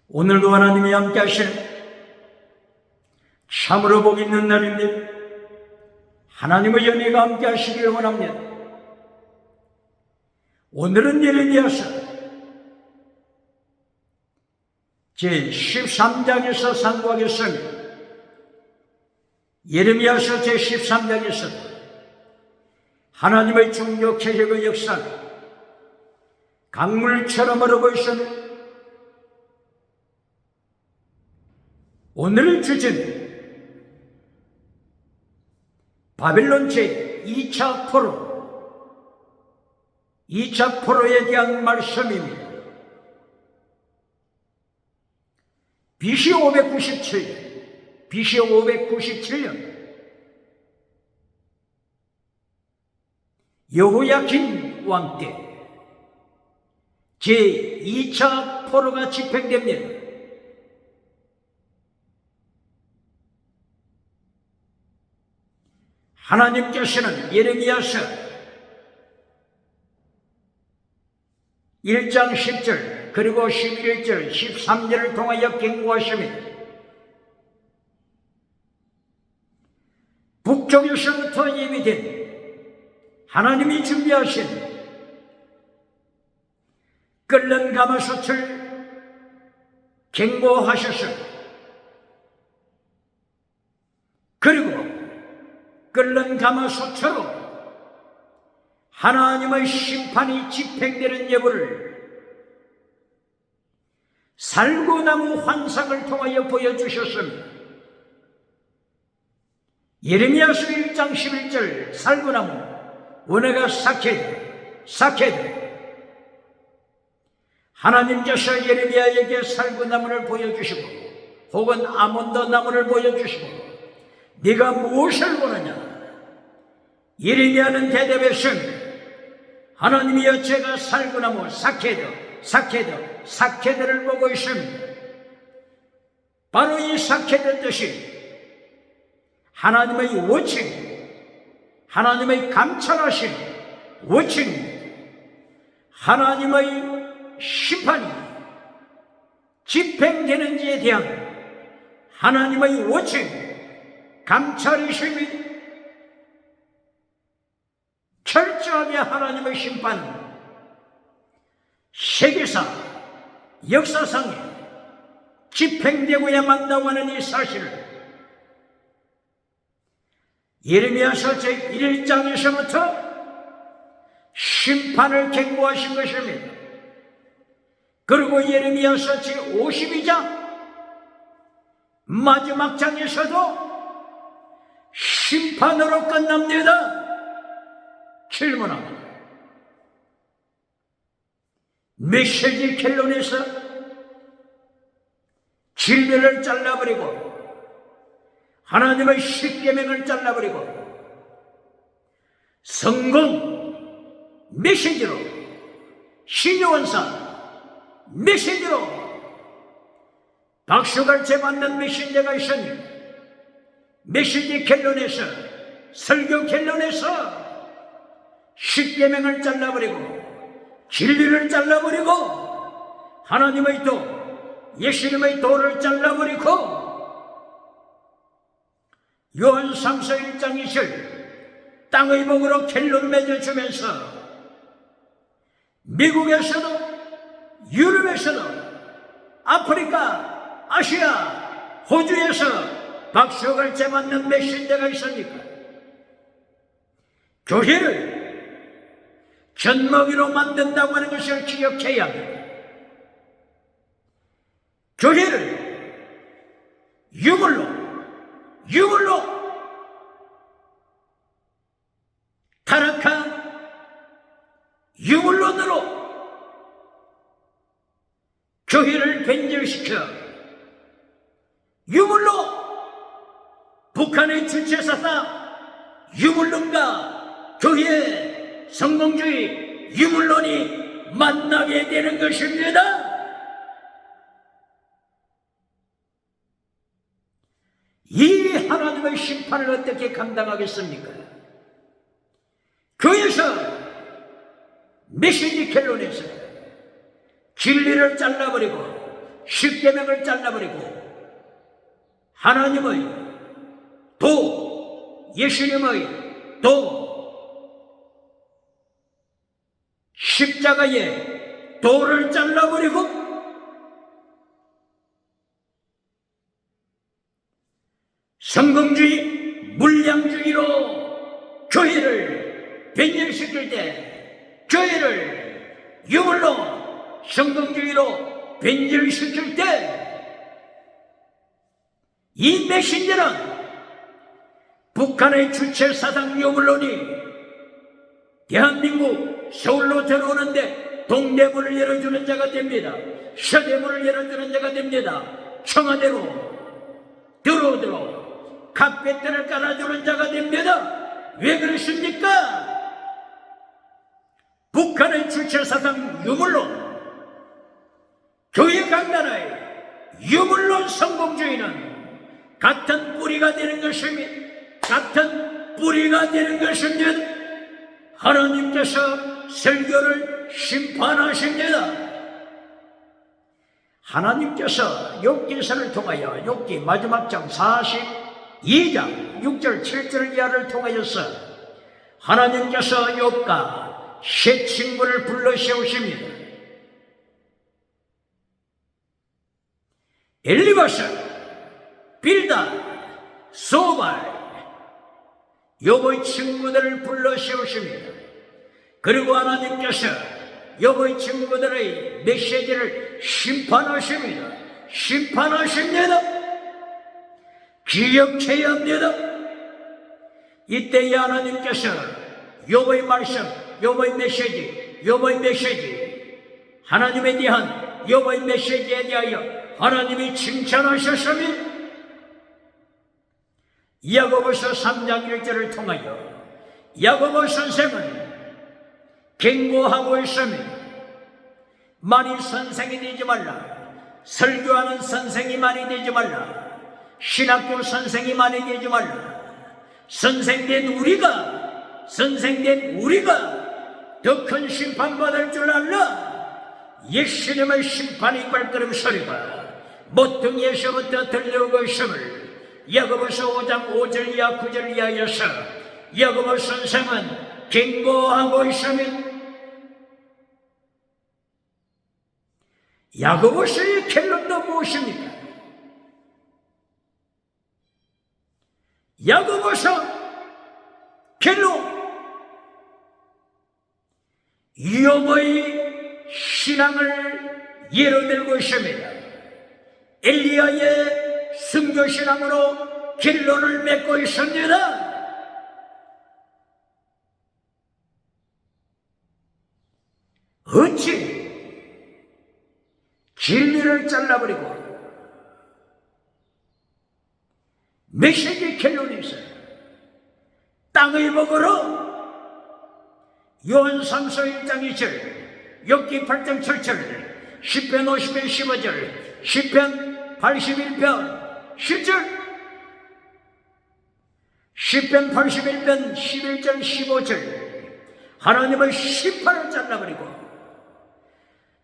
오늘도 하나님이 함께 하시는 참으로 복 있는 날입니다. 하나님의 연혜가 함께 하시길 원합니다. 오늘은 예레미야서 제13장에서 상고하겠습니다. 예레미야서 제13장에서 하나님의 종교 개혁의 역사는 강물처럼 흐르고 있습니다. 오늘의 주제는 바빌론 제2차 포로에 대한 말씀입니다. BC 597년 여호야킨 왕 때 제2차 포로가 집행됩니다. 하나님께서는 예레미야서 1장 10절 그리고 11절 13절을 통하여 경고하십니다. 북쪽에서부터 예비된 하나님이 준비하신 끓는 가마솥을 경고하셨습니다. 그리고 끓는 가마솥으로 하나님의 심판이 집행되는 여부를 살구나무 환상을 통하여 보여주셨습니다. 예레미야서 1장 11절 살구나무 원해가 사케드 하나님께서 예레미야에게 살구나무를 보여주시고 혹은 아몬드 나무를 보여주시고 네가 무엇을 보느냐? 예레미야는 대답했습니다. 하나님이여 제가 살구나무 사케드를 보고 있습니다. 바로 이 사케드 뜻이 하나님의 워칭, 하나님의 감찰하심, 워칭, 하나님의 심판이 집행되는지에 대한 하나님의 워칭, 감찰이심이 철저하게 하나님의 심판은 세계사 역사상에 집행되고야 만다고 하는 이 사실을 예레미야서 제1장에서부터 심판을 경고하신 것입니다. 그리고 예레미야서 제52장 마지막 장에서도 심판으로 끝납니다. 질문합니다. 메시지 켈론에서 진리를 잘라버리고 하나님의 십계명을 잘라버리고 성공 메시지로 신요원사 메시지로 박수갈채 받는 메신저가 있습니다. 메시지 켈론에서 설교 켈론에서 십계명을 잘라버리고 진리를 잘라버리고 하나님의 도 예수님의 도를 잘라버리고 요한 3서 1장 2절 땅의 복으로 켈론 맺어주면서 미국에서도 유럽에서도 아프리카 아시아 호주에서 박수갈채 받는 메신저가 있습니까? 교회를 젖먹이로 만든다고 하는 것을 기억해야 합니다. 교회를 유물로 타락한 유물론으로 교회를 변질시켜 유물로 북한의 주체사상 유물론과 교회의 성공주의 유물론이 만나게 되는 것입니다. 이 하나님의 심판을 어떻게 감당하겠습니까? 교회에서 메시지 켈론에서 진리를 잘라버리고 십계명을 잘라버리고 하나님의 도, 예수님의 도, 십자가의 도를 잘라버리고 성공주의, 물량주의로 교회를 변질시킬 때, 교회를 유물로 성공주의로 변질시킬 때, 이 메신저는 북한의 주체 사상 유물론이 대한민국 서울로 들어오는데 동대문을 열어주는 자가 됩니다. 서대문을 열어주는 자가 됩니다. 청와대로 들어오도록 카페트를 깔아주는 자가 됩니다. 왜 그러십니까? 북한의 주체사상 유물론, 교회 강단의 유물론 성공주의는 같은 뿌리가 되는 것입니다. 같은 뿌리가 되는 것입니다. 하나님께서 설교를 심판하십니다. 하나님께서 욥기서를 통하여 욥기 마지막 장 42장 6절 7절 이하를 통하여서 하나님께서 욥과 세 친구를 불러 세우십니다. 엘리바스, 빌다, 소발, 욥의 친구들을 불러 세우십니다. 그리고 하나님께서 욥의 친구들의 메시지를 심판하십니다. 심판하십니다. 기억해야 합니다. 이때에 하나님께서 욥의 말씀, 욥의 메시지, 하나님에 대한 욥의 메시지에 대하여 하나님이 칭찬하셨습니다. 야고보서 3장 1절을 통하여 야고보 선생은 경고하고 있습니다. 많이 선생이 되지 말라. 설교하는 선생이 많이 되지 말라. 신학교 선생이 많이 되지 말라. 선생된 우리가 더 큰 심판받을 줄 알라. 예수님의 심판의 발걸음 소리가 모퉁이에서부터 들려오고 있음을 야고보서 5장 5절 이하 9절 이하여서 야고보 선생은 경고하고 있으면 야고보서의 결론도 무엇입니까? 야고보서 결론, 욥의 신앙을 예로 들고 있습니다. 엘리야의 순교신앙으로 결론을 맺고 있습니다. 어찌 진리를 잘라버리고 메시지 결론이 있어요. 땅의 복으로 요한 3서 1장 2절, 욥기 8장 7절, 시편 50편 15절, 시편 81편 10절, 시편 81편 11절 15절 하나님의 심판을 잘라버리고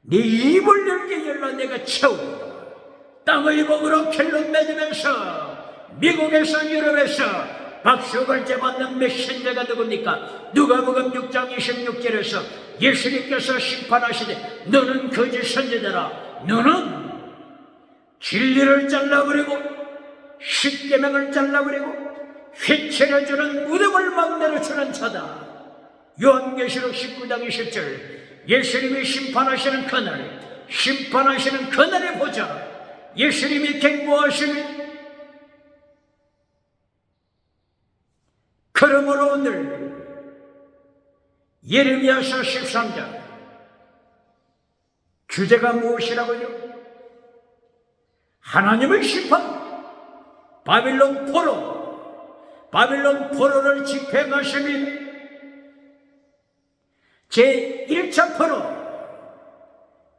네 입을 열게 열라 내가 채우고 땅의 복으로 결론 맺으면서 미국에서 유럽에서 박수걸제 받는 메신저가 누굽니까? 누가복음 6장 26절에서 예수님께서 심판하시되 너는 거짓 선지자라. 너는 진리를 잘라버리고 십계명을 잘라버리고 회칠해주는 무덤을 막 내려주는 자다. 요한계시록 19장 20절 예수님이 심판하시는 그날에 보자. 예수님이 경고하시니 그러므로 오늘 예레미야서 13장 주제가 무엇이라고요? 하나님의 심판, 바빌론 포로를 집행하시니 제1차 포로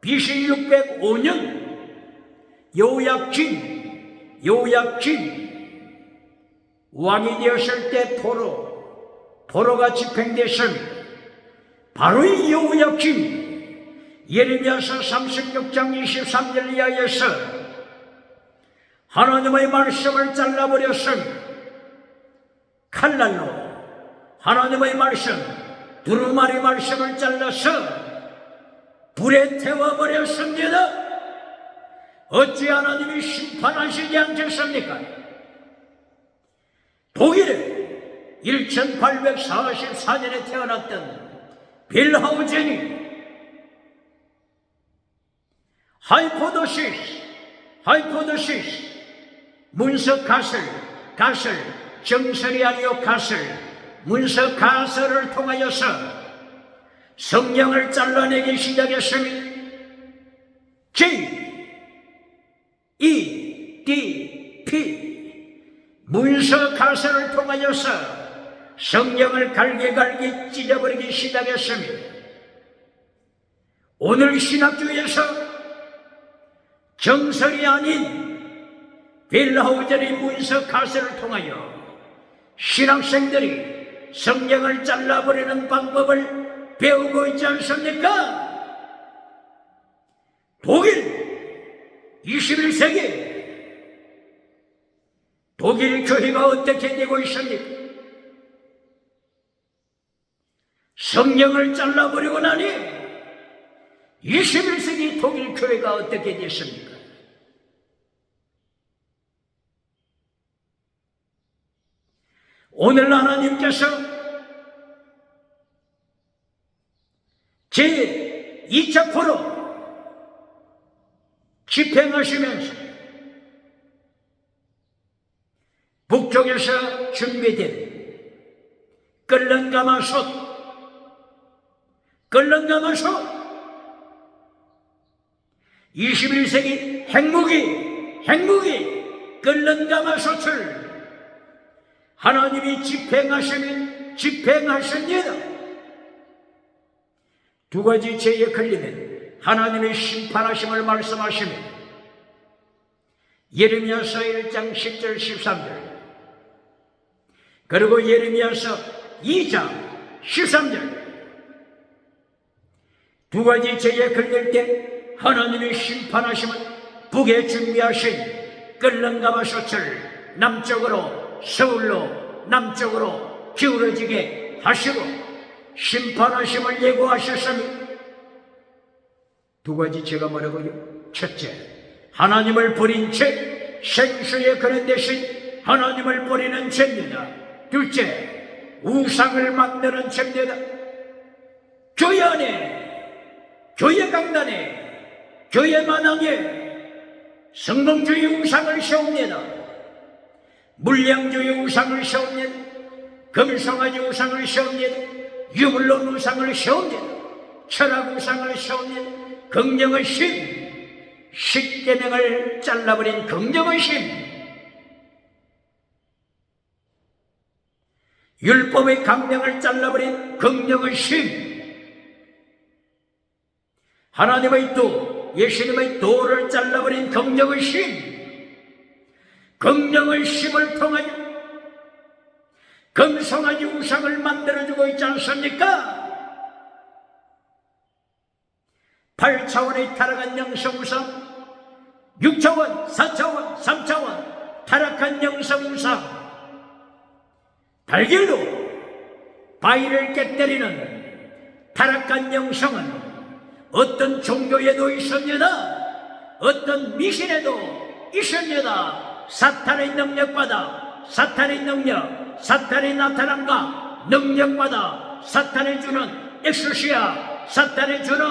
BC 605년 요약진 왕이 되었을 때 포로가 집행됐습니다. 바로 이 요약진 예레미야서 36장 23절 이하에서 하나님의 말씀을 잘라버렸으니 칼날로 하나님의 말씀 두루마리 말씀을 잘라서 불에 태워버렸습니다. 어찌 하나님이 심판하시지 않겠습니까? 독일에 1844년에 태어났던 빌하우젠이 하이포도시스 문서 가설 정설이 아니요 가설 문서 가설을 통하여서 성령을 잘라내기 시작했습니다. GEDP 문서 가설을 통하여서 성령을 갈게 찢어버리기 시작했습니다. 오늘 신학교에서 정설이 아닌 빌하우젠의 문서 가설을 통하여 신학생들이 성령을 잘라버리는 방법을 배우고 있지 않습니까? 독일 21세기 독일 교회가 어떻게 되고 있습니까? 성령을 잘라버리고 나니 21세기 독일 교회가 어떻게 됐습니까? 오늘 하나님께서 제2차 포로 집행하시면서 북쪽에서 준비된 끓는 가마솥 21세기 핵무기 끓는 가마솥을 하나님이 집행하십니다. 두 가지 죄에 걸리면 하나님의 심판하심을 말씀하십니다. 예레미야서 1장 10절 13절 그리고 예레미야서 2장 13절 두 가지 죄에 걸릴 때 하나님의 심판하심은 북에 준비하신 끓는 가마솥을 남쪽으로 서울로 남쪽으로 기울어지게 하시고 심판하심을 예고하셨습니다. 두 가지 죄가 뭐라고요? 첫째, 하나님을 버린 죄, 생수에 거는 대신 하나님을 버리는 죄입니다. 둘째, 우상을 만드는 죄입니다. 교회 안에, 교회 강단에, 교회 마당에 성공주의 우상을 세웁니다. 물량주의 우상을 세웁니다. 금송아지 우상을 세웁니다. 유물론 우상을 세웁니다. 철학 우상을 세웁니다. 긍정의 심, 십계명을 잘라버린 긍정의 심, 율법의 강령을 잘라버린 긍정의 심, 하나님의 도, 예수님의 도를 잘라버린 긍정의 심, 긍정의 심을 통하여 금송아지 우상을 만들어주고 있지 않습니까? 8차원의 타락한 영성우상, 6차원, 4차원, 3차원 타락한 영성우상, 달걀로 바위를 깨뜨리는 타락한 영성은 어떤 종교에도 있습니다. 어떤 미신에도 있습니다. 사탄의 능력받아 사탄의 능력, 사탄의 나타남과 능력받아 사탄이 주는 엑소시아, 사탄이 주는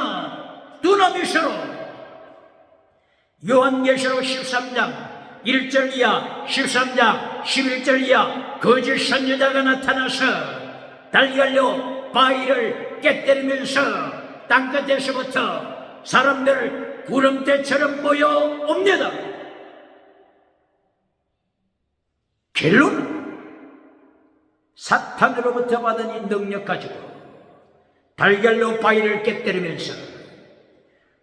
두나미스로 요한계시록 13장 1절 이하 13장 11절 이하 거짓 선지자가 나타나서 달걀로 바위를 깨뜨리면서 땅끝에서부터 사람들을 구름대처럼 모여옵니다. 결론은 사탄으로부터 받은 이 능력 가지고 달걀로 바위를 깨뜨리면서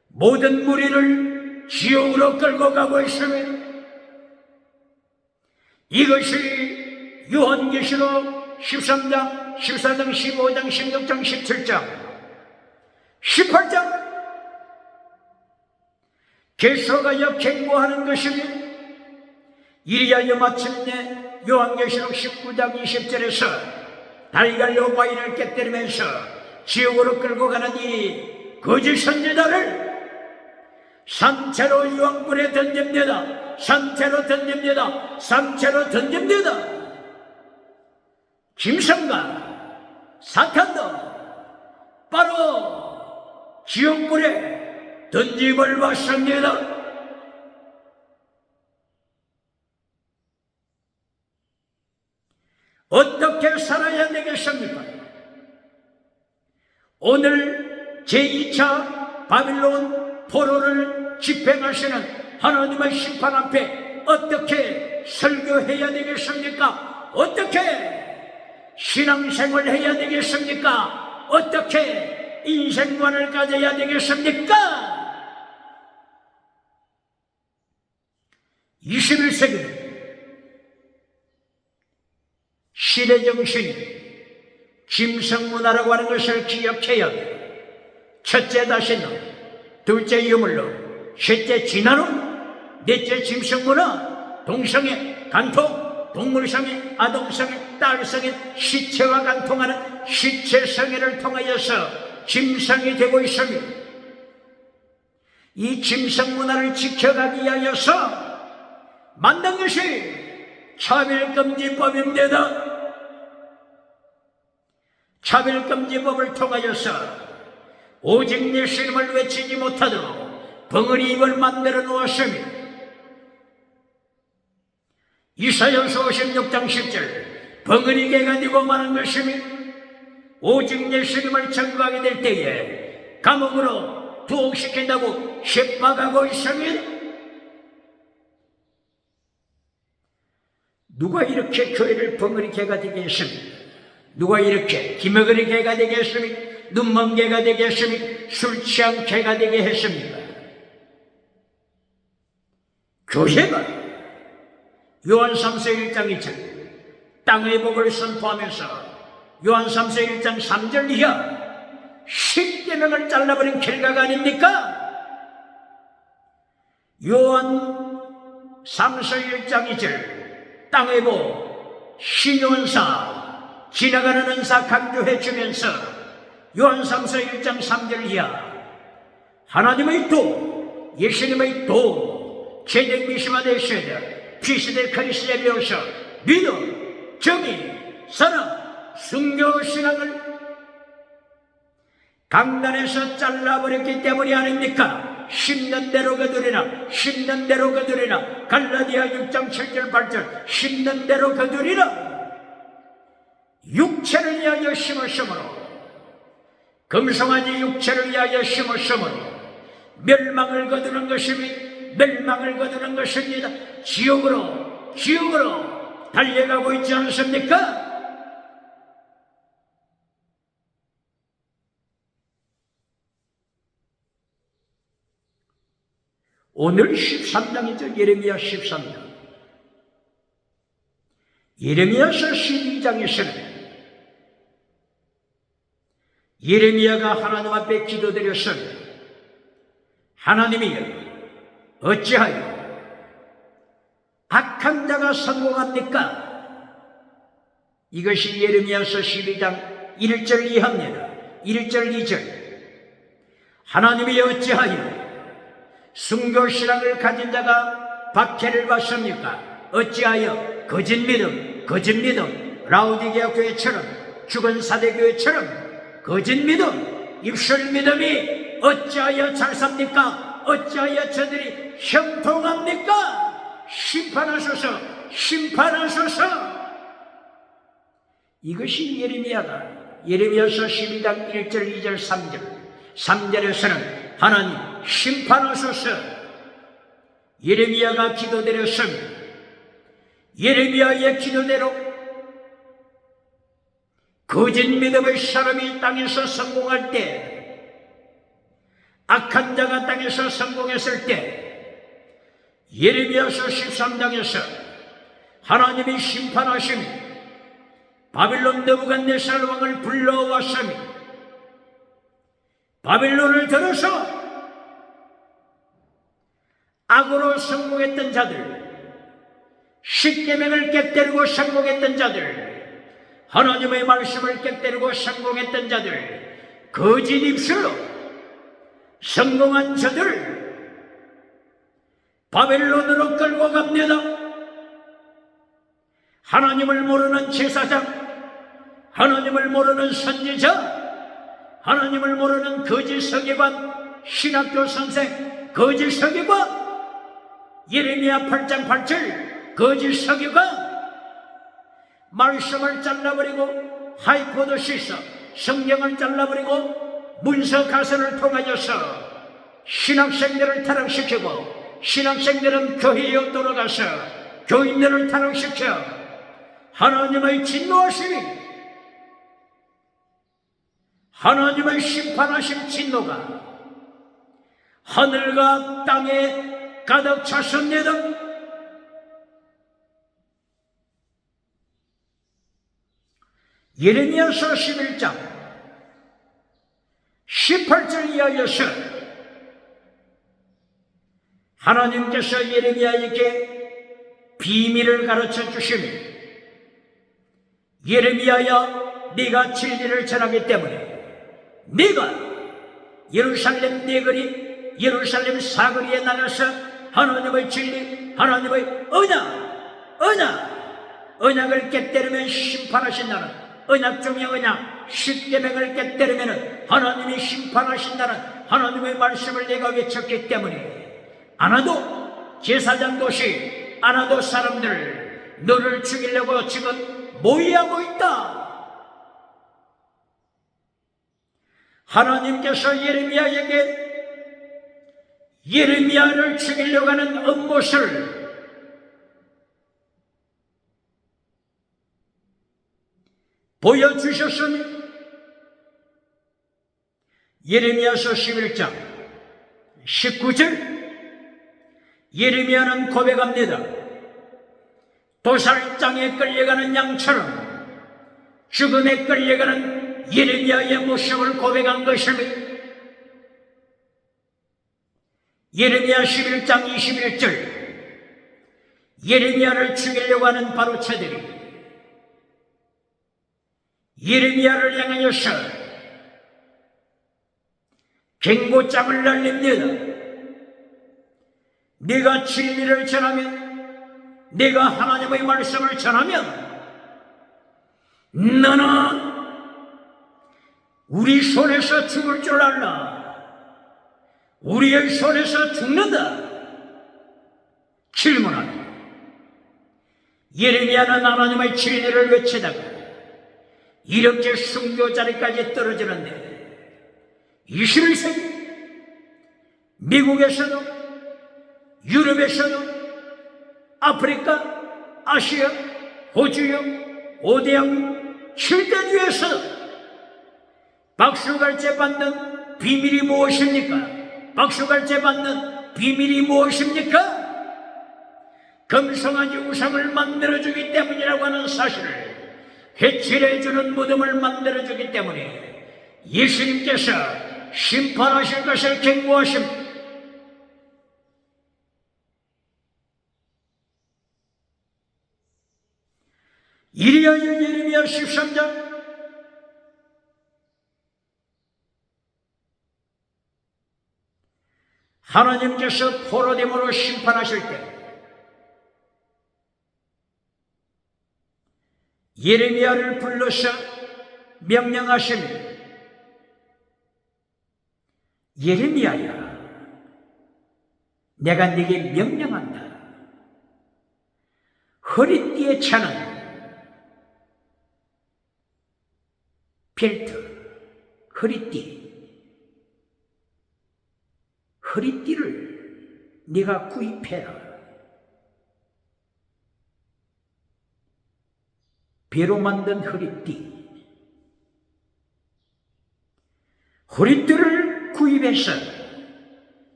모든 무리를 지옥으로 끌고 가고 있습니다. 이것이 요한계시록 13장, 14장, 15장, 16장, 17장, 18장 계속하여 경고하는 것이며, 이리하여 마침내 요한계시록 19장 20절에서 달걀로 바위를 깨뜨리면서 지옥으로 끌고 가는 이 거짓 선지자를 산채로 유황불에 던집니다. 산채로 던집니다. 산채로 던집니다. 짐승과 사탄도 바로 지옥불에 던짐을 받습니다. 어떻게 살아야 되겠습니까? 오늘 제2차 바빌론 포로를 집행하시는 하나님의 심판 앞에 어떻게 설교해야 되겠습니까? 어떻게 신앙생활을 해야 되겠습니까? 어떻게 인생관을 가져야 되겠습니까? 21세기는 시대 정신이 짐승문화라고 하는 것을 기억해야 돼요. 첫째 다신론, 둘째 유물론, 셋째 진화론, 넷째 짐승문화, 동성애, 간통, 동물성애, 아동성애, 딸성애, 시체와 간통하는 시체성애를 통하여서 짐승이 되고 있습니다. 이 짐승문화를 지켜가기 위하여서 만든 것이 차별금지법입니다. 차별금지법을 통하여서 오직 예수님을 외치지 못하도록 벙어리 입을 만들어 놓았습니다. 이사야서 56장 10절 벙어리 개가 되고 마는 것이며 오직 예수님을 전거하게 될 때에 감옥으로 투옥시킨다고 협박하고 있습니다. 누가 이렇게 교회를 벙어리 개가 되게 했습니까? 누가 이렇게 기머거리 개가 되게 했습니까? 눈먼 개가 되게 했습니까? 술 취한 개가 되게 했습니까? 교회가 요한 3서 1장 2절 땅의 복을 선포하면서 요한 3서 1장 3절 이하 10계명을 잘라버린 결과가 아닙니까? 요한 3서 1장 2절 땅의 복, 신용사, 지나가는 은사 강조해 주면서 요한 3서 1장 3절 이하 하나님의 도, 예수님의 도, 제대 미시마 되셔야 피시대 크리스에 배우셔 믿음, 정의, 사랑, 순교 신앙을 강단에서 잘라버렸기 때문이 아닙니까? 10년 대로 거두리라 10년 대로 거두리라 갈라디아 6장 7절 8절 10년 대로 거두리라 육체를 위하여 심으심으로 금송아지 육체를 위하여 심으심으로 멸망을 거두는 것입니다. 멸망을 거두는 것입니다. 지옥으로 달려가고 있지 않습니까? 오늘 13장이죠. 예레미야 13장. 예레미야서 12장에서는 예레미야가 하나님 앞에 기도드렸습니다. 하나님이여 어찌하여 악한 자가 성공합니까? 이것이 예레미야서 12장 1절 이하입니다. 1절 2절 하나님이 어찌하여 순교신앙을 가진 자가 박해를 받습니까? 어찌하여 거짓 믿음 라우디게아 교회처럼 죽은 사대교회처럼 거짓 믿음 입술 믿음이 어찌하여 잘 삽니까? 어찌하여 저들이 형통합니까? 심판하소서. 이것이 예레미야다. 예레미야서 12장 1절 2절 3절에서는 하나님 심판하소서. 예레미야가 기도드렸습니다. 예레미야의 기도대로 거짓 믿음의 사람이 땅에서 성공할 때, 악한 자가 땅에서 성공했을 때 예레미야서 13장에서 하나님이 심판하시며 바빌론 느부갓네살 왕을 불러왔습니다. 바빌론을 들어서 악으로 성공했던 자들, 십계명을 깨뜨리고 성공했던 자들, 하나님의 말씀을 깨뜨리고 성공했던 자들, 거짓 입술로 성공한 자들 바벨론으로 끌고 갑니다. 하나님을 모르는 제사장, 하나님을 모르는 선지자, 하나님을 모르는 거짓 서기관, 신학교 선생, 거짓 서기관, 예레미야 8장 8절 거짓 서기관, 말씀을 잘라버리고 하이코드시서 성경을 잘라버리고 문서 가설을 통하여서 신학생들을 타락시키고, 신학생들은 교회에 돌아가서 교인들을 타락시켜 하나님의 진노하심이, 하나님의 심판하신 진노가 하늘과 땅에 가득 찼습니다. 예레미야서 11장 18절 이하여서 하나님께서 예레미야에게 비밀을 가르쳐 주시니, 예레미야야, 네가 진리를 전하기 때문에 네가 예루살렘 네거리, 예루살렘 사거리에 나가서 하나님의 진리, 하나님의 언약을 깨뜨리면 심판하신다는, 언약 중에 언약, 십계명을 깨뜨리면 하나님이 심판하신다는 하나님의 말씀을 내가 외쳤기 때문에 아나도 제사장 도시, 아나도 사람들 너를 죽이려고 지금 모의하고 있다. 하나님께서 예레미야를 죽이려고 하는 음모를 보여주셨으니, 예레미야서 11장 19절 예레미야는 고백합니다. 도살장에 끌려가는 양처럼 죽음에 끌려가는 예레미야의 모습을 고백한 것입니다. 예레미야 11장 21절 예레미야를 죽이려고 하는 바로새들이 예레미야를 향하여서 경고장을 날립니다. 네가 진리를 전하면, 네가 하나님의 말씀을 전하면 너는 우리 손에서 죽을 줄 알라. 우리의 손에서 죽는다. 질문하니, 예레미야는 하나님의 진리를 외치다가 이렇게 순교 자리까지 떨어지는데, 21세기 미국에서도, 유럽에서도, 아프리카, 아시아, 호주요, 5대양 7대주에서 박수갈채 받는 비밀이 무엇입니까? 박수갈채 받는 비밀이 무엇입니까? 금송아지 우상을 만들어주기 때문이라고 하는 사실을, 해칠해주는 무덤을 만들어주기 때문에 예수님께서 심판하실 것을 경고하십니다. 이리하여 예레미야 13장 하나님께서 포로됨으로 심판하실 때 예레미야를 불러서 명령하십니다. 예레미야야, 내가 네게 명령한다. 허리띠에 차는 벨트, 허리띠를 네가 구입해라. 배로 만든 허리띠를 구입해서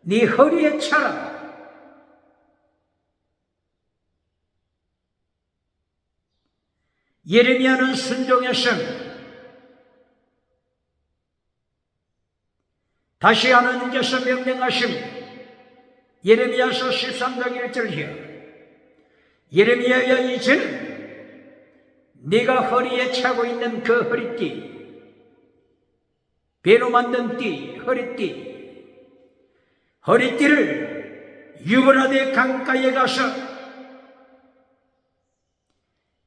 네 허리에 차라. 예레미야는 순종했습니다. 다시 하나님께서 명령하십니다. 예레미야서 13장 1절이야. 예레미야야, 이제는 네가 허리에 차고 있는 그 허리띠, 배로 만든 띠, 허리띠를 유브라데 강가에 가서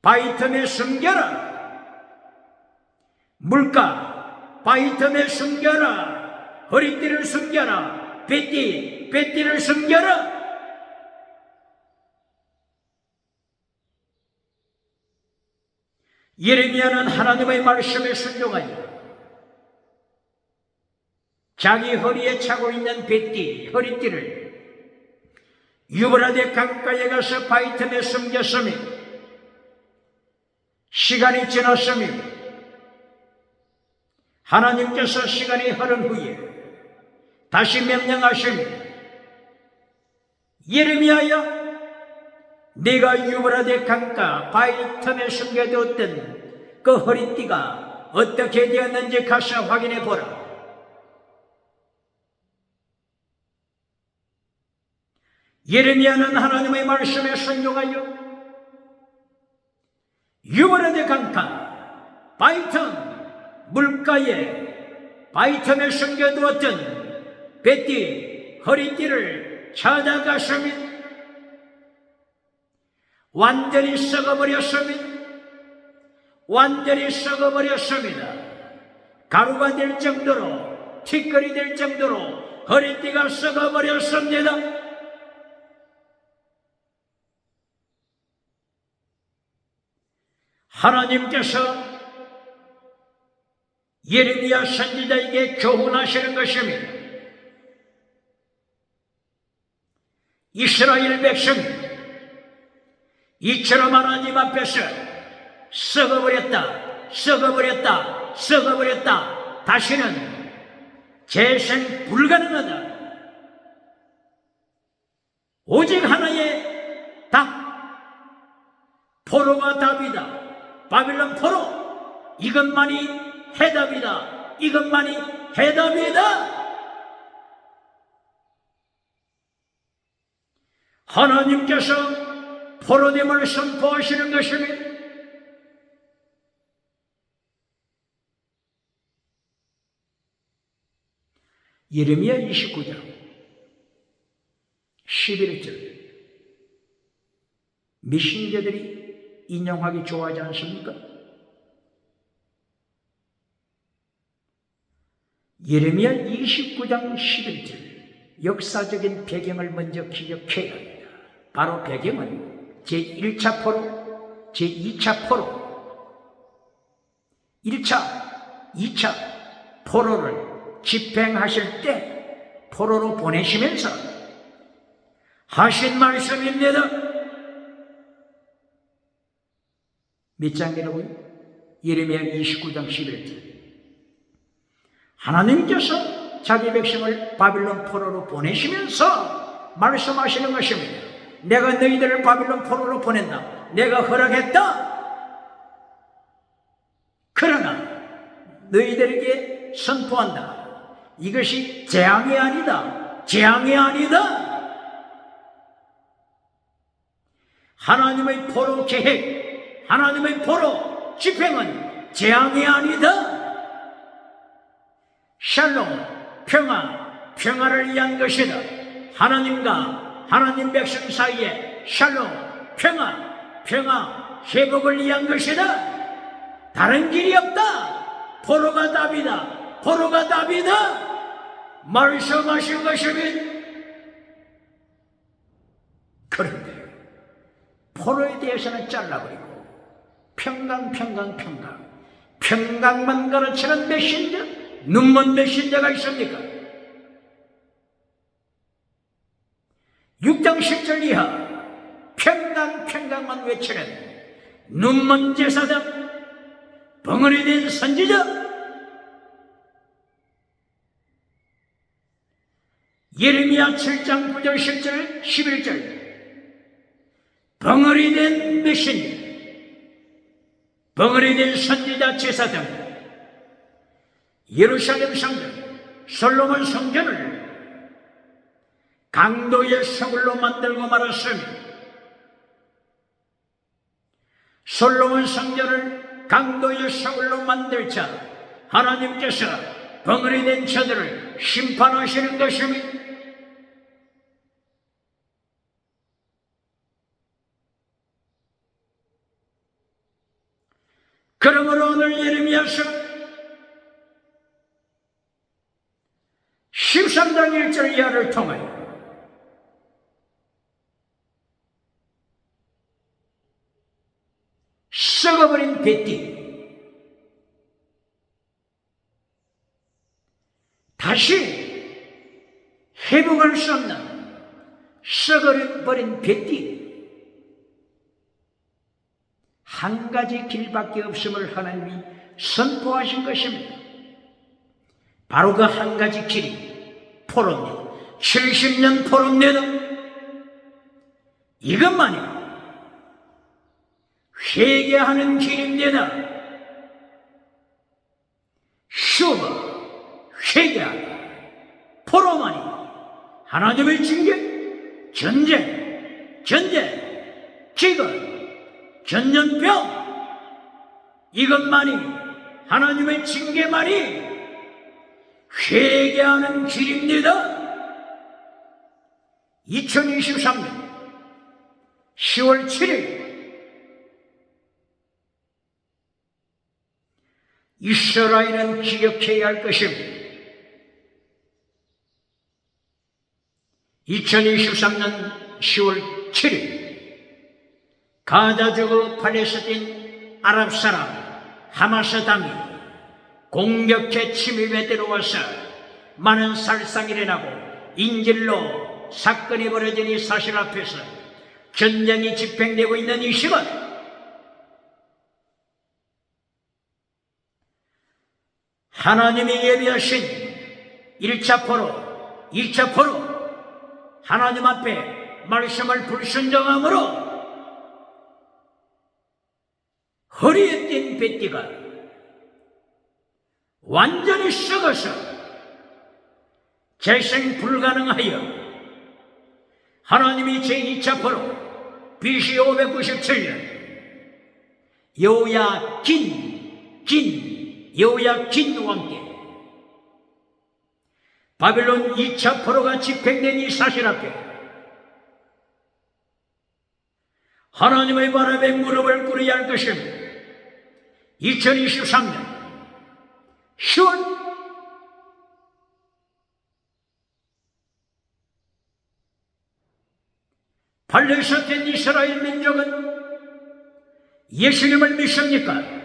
바위 틈에 숨겨라. 물가 바위 틈에 숨겨라. 허리띠를 숨겨라. 배띠를 숨겨라. 예레미야는 하나님의 말씀에 순종하여 자기 허리에 차고 있는 허리띠를 유브라데 강가에 가서 바위 틈에 숨겼으며, 시간이 지났으며 하나님께서 시간이 흐른 후에 다시 명령하시며, 예레미야야, 네가 유브라데 강가 바위 틈에 숨겨두었던 그 허리띠가 어떻게 되었는지 가서 확인해 보라. 예레미야는 하나님의 말씀에 순종하여 유브라데 강가 바위 틈 물가에 바위 틈에 숨겨두었던 허리띠를 찾아갔으며 완전히 썩어버렸습니다. 가루가 될 정도로, 티끌이 될 정도로 허리띠가 썩어버렸습니다. 하나님께서 예레미야 선지자에게 교훈하시는 것입니다. 이스라엘 백성, 이처럼 하나님 앞에서 썩어버렸다. 다시는 재생 불가능하다. 오직 하나의 답, 포로가 답이다. 바빌론 포로, 이것만이 해답이다. 하나님께서 포로됨을 선포하시는 것입니다. 예레미야 29장 11절, 미신자들이 인용하기 좋아하지 않습니까? 예레미야 29장 11절, 역사적인 배경을 먼저 기억해야 합니다. 바로 배경은 제1차 포로, 제2차 포로, 1차, 2차 포로를 집행하실 때 포로로 보내시면서 하신 말씀입니다. 몇 장이라고요? 예레미야 29장 11절. 하나님께서 자기 백성을 바빌론 포로로 보내시면서 말씀하시는 것입니다. 내가 너희들을 바빌론 포로로 보낸다. 내가 허락했다. 그러나 너희들에게 선포한다. 이것이 재앙이 아니다. 하나님의 포로 계획, 하나님의 포로 집행은 재앙이 아니다. 샬롬, 평화를 위한 것이다. 하나님과 하나님 백성 사이에 샬롬, 평화, 회복을 위한 것이다. 다른 길이 없다. 포로가 답이다. 말씀하신 것입니다. 그런데 포로에 대해서는 잘라버리고 평강만 가르치는 메신저, 눈먼 메신저가 있습니까? 6장 10절 이하 평강만 외치는 눈먼 제사장, 벙어리 된 선지자, 예레미야 7장 9절 10절 11절, 벙어리 된 메신저, 벙어리 된 선지자 제사장, 예루살렘 성전, 솔로몬 성전을 강도의 서울로 만들고 말았으니 솔로몬 성전을 강도의 서울로 만들자 하나님께서 벙어리 된 자들을 심판하시는 것입니다. 그러므로 오늘 예레미야서 13장 1절 이하를 통하여 썩어버린 뱃띠 다시 회복할 수 없는 썩어버린 뱃띠 한 가지 길밖에 없음을 하나님이 선포하신 것입니다. 바로 그 한 가지 길이 포로입니다. 70년 포로입니다. 이것만이 회개하는 길입니다. 쉬워 회개하라. 포로만이 하나님의 징계, 전쟁, 기근, 전염병 이것만이 하나님의 징계만이 회개하는 길입니다. 2023년 10월 7일 이스라엘은 기억해야 할 것입니다. 2023년 10월 7일 가자지구 팔레스틴 아랍 사람 하마스 당이 공격해 침입에 들어와서 많은 살상이 일어나고 인질로 사건이 벌어진 이 사실 앞에서 전쟁이 집행되고 있는 이 시간 하나님이 예비하신 1차 포로, 2차 포로 하나님 앞에 말씀을 불순종함으로 허리에 띈 뱃띠가 완전히 썩어서 재생 불가능하여 하나님이 제2차 포로 BC 597년 여호야긴 왕께 바벨론 2차 포로가 집행된 이 사실 앞에 하나님의 바람에 무릎을 꿇어야 할 것입니다. 2023년 10월 팔레스타인 이스라엘 민족은 예수님을 믿습니까?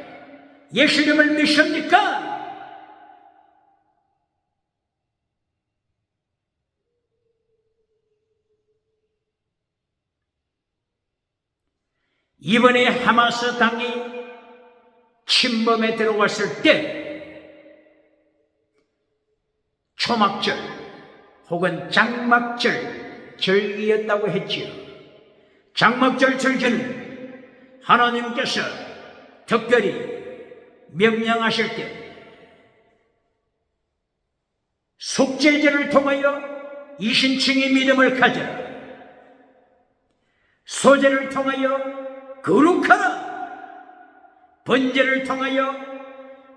예수님을 믿습니까? 이번에 하마스 당이 침범에 들어왔을 때 초막절 혹은 장막절 절기였다고 했지요. 장막절 절기는 하나님께서 특별히 명령하실 때 속죄제를 통하여 이신층의 믿음을 가져라. 소제를 통하여 거룩하라. 번제를 통하여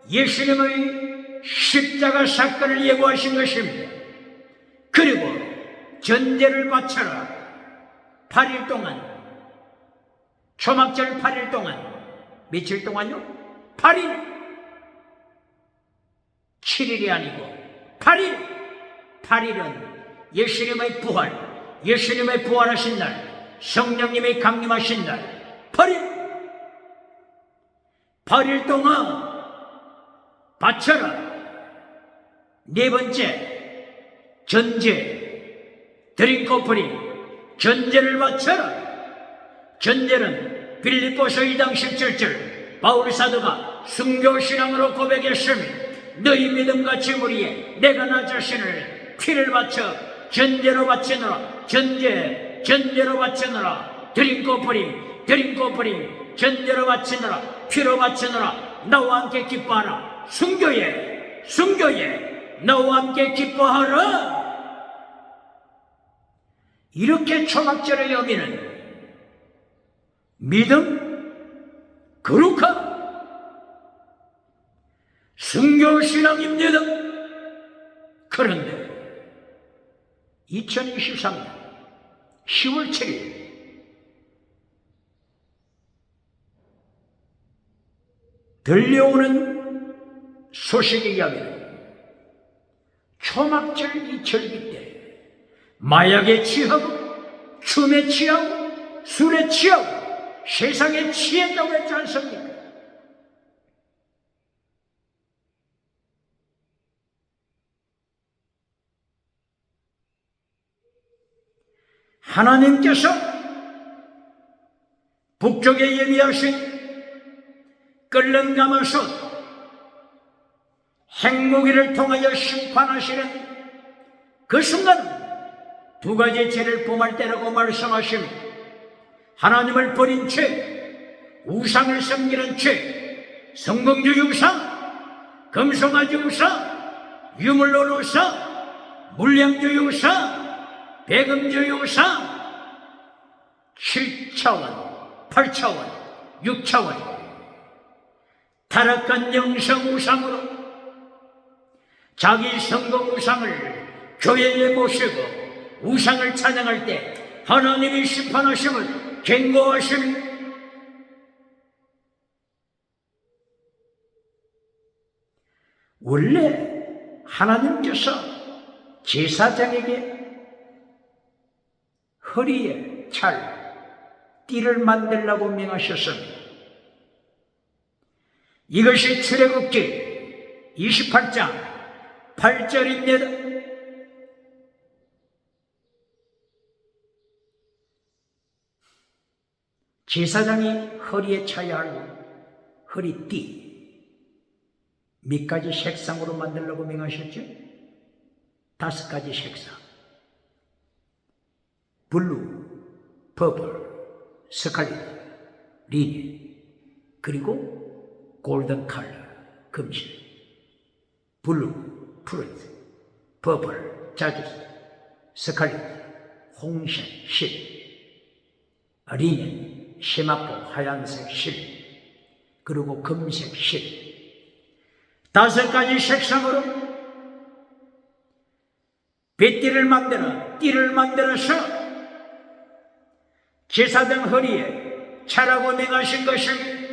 예수님의 십자가 사건을 예고하신 것입니다. 그리고 전제를 바쳐라. 8일 동안 초막절 8일 동안 며칠 동안요? 8일 7일이 아니고 8일은 예수님의 부활, 예수님의 부활하신 날, 성령님의 강림하신 날 8일 동안 바쳐라. 네 번째 전제 드링크오프링 전제를 바쳐라. 전제는 빌립보서 2장 17절 바울 사도가 순교신앙으로 고백했으며 너희 믿음과 무리에 내가 나 자신을 피를 바쳐 전제로 바치노라. 전제로 바치노라. 드링크오프링 전제로 바치노라. 피로 바치노라. 나와 함께 기뻐하라. 순교에 나와 함께 기뻐하라. 이렇게 초막절의 의미는 믿음, 거룩함, 순교신앙입니다. 그런데 2023년 10월 7일 들려오는 소식에 의하면 초막절 이철기 때 마약에 취하고 춤에 취하고 술에 취하고 세상에 취했다고 했지 않습니까? 하나님께서 북쪽에 예비하신 끓는 가마솥 핵무기를 통하여 심판하시는 그 순간은 두 가지 죄를 범할 때라고 말씀하십니다. 하나님을 버린 죄, 우상을 섬기는 죄, 성공주의 우상, 금송아지 우상, 유물론 우상, 물량주의 우상, 배금주의 우상, 7차원, 8차원, 6차원 타락한 영성 우상으로 자기 성공 우상을 교회에 모시고 우상을 찬양할 때 하나님이 심판하심을 경고하십니다. 원래 하나님께서 제사장에게 허리에 띠를 만들라고 명하셨습니다. 이것이 출애굽기 28장 8절입니다. 제사장이 허리에 차야 할 허리띠 몇 가지 색상으로 만들라고 명하셨죠? 5가지 색상. 블루, 퍼플, 스칼렛, 리넨, 그리고 골든 컬러, 금실. 블루, 푸르트, 퍼플, 자주색, 스칼렛, 홍색, 실, 리넨, 심화보, 하얀색 실, 그리고 금색 실. 5가지 색상으로 뱃띠를 만들어서 제사장 허리에 차라고 명하신 것입니다.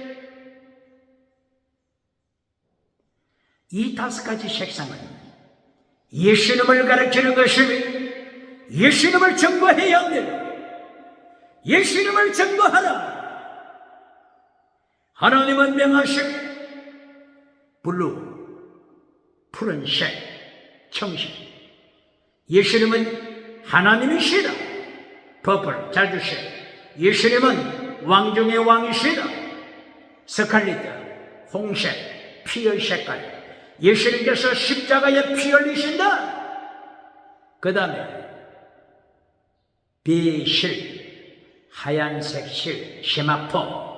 이 5가지 색상은 예수님을 가르치는 것입니다. 예수님을 증거해야 합니다. 예수님을 증거하라. 하나님은 명하신 블루, 푸른색, 청색. 예수님은 하나님이시다. 퍼플, 자주색. 예수님은 왕 중의 왕이시다. 스칼렛, 홍색, 피의 색깔. 예수님께서 십자가에 피 흘리신다. 그 다음에 비실, 하얀색 실, 심화포.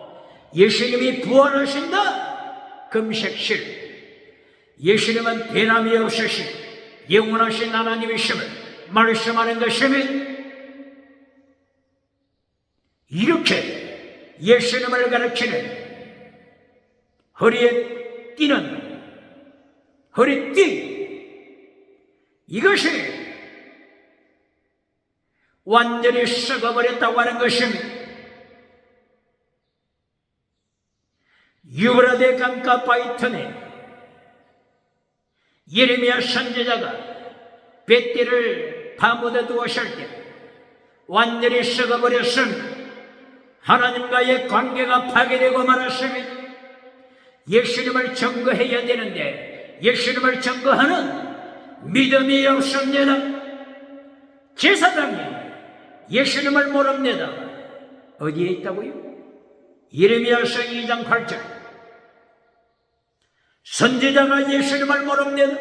예수님이 부활하신다. 금색 실. 예수님은 변함이 없으신 영원하신 하나님이심을 말씀하는 것이며, 이렇게 예수님을 가르치는 허리에 띠는 허리띠, 이것이 완전히 썩어버렸다고 하는 것입니다. 유브라데 강가 바이턴에 예레미야 선지자가 뱃띠를 파묻어 두었을 때 완전히 썩어버렸습니다. 하나님과의 관계가 파괴되고 말았습니다. 예수님을 증거해야 되는데 예수님을 증거하는 믿음이 없습니다. 제사장이 예수님을 모릅니다. 어디에 있다고요? 예레미야서 2장 8절. 선지자가 예수님을 모릅니다.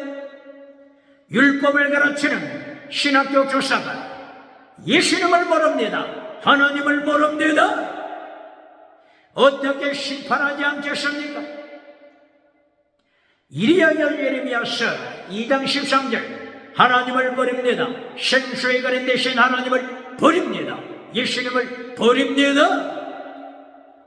율법을 가르치는 신학교 교사가 예수님을 모릅니다. 하나님을 모릅니다. 어떻게 심판하지 않겠습니까? 이리하여 예레미야서 2장 13절. 하나님을 모릅니다. 생수에 가린 대신 하나님을 버립니다. 예수님을 버립니다.